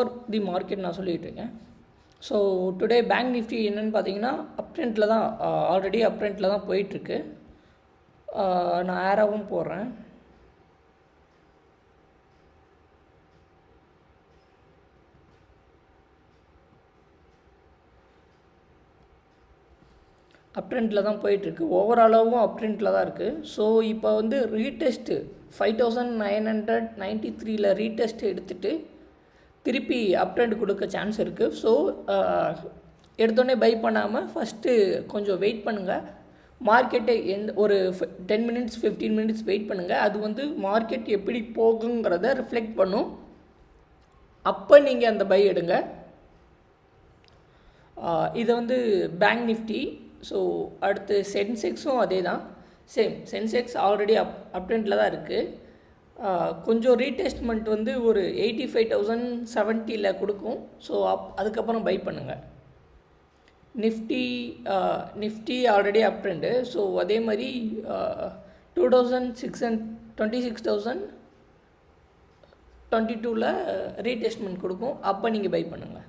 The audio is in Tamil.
பிஃபோர் தி மார்க்கெட் நான் சொல்லிகிட்டு இருக்கேன். ஸோ டுடே பேங்க் நிஃப்டி என்னென்னு பார்த்தீங்கன்னா அப் ட்ரெண்டில் தான், ஆல்ரெடி அப் ட்ரெண்டில் தான் போயிட்டுருக்கு. நான் ஏரோவும் போடுறேன். அப் ட்ரெண்டில் தான் போயிட்டுருக்கு. ஓவராலாகவும் அப் ட்ரெண்டில் தான் இருக்குது. ஸோ இப்போ வந்து ரீடெஸ்ட்டு 5993 ரீடெஸ்ட் எடுத்துகிட்டு திருப்பி அப் ட்ரெண்ட் கொடுக்க சான்ஸ் இருக்குது. ஸோ எடுத்தோடனே பை பண்ணாமல் ஃபஸ்ட்டு கொஞ்சம் வெயிட் பண்ணுங்கள். மார்க்கெட்டை ஒரு 10 மினிட்ஸ் 15 மினிட்ஸ் வெயிட் பண்ணுங்கள். அது வந்து மார்க்கெட் எப்படி போகுங்கிறத ரிஃப்ளெக்ட் பண்ணும். அப்போ நீங்கள் அந்த பை எடுங்க. இதை வந்து பேங்க் நிஃப்டி. ஸோ அடுத்து சென்செக்ஸும் அதே தான், சேம். சென்செக்ஸ் ஆல்ரெடி அப் ட்ரெண்டில் தான் இருக்குது. கொஞ்சம் ரீடெஸ்ட்மெண்ட் வந்து ஒரு 85,070 கொடுக்கும். ஸோ அதுக்கப்புறம் பை பண்ணுங்கள். நிஃப்டி ஆல்ரெடி அப் ட்ரெண்டு. ஸோ அதே மாதிரி 26,022 ரீடெஸ்ட்மெண்ட் கொடுக்கும். அப்போ நீங்கள் பை பண்ணுங்கள்.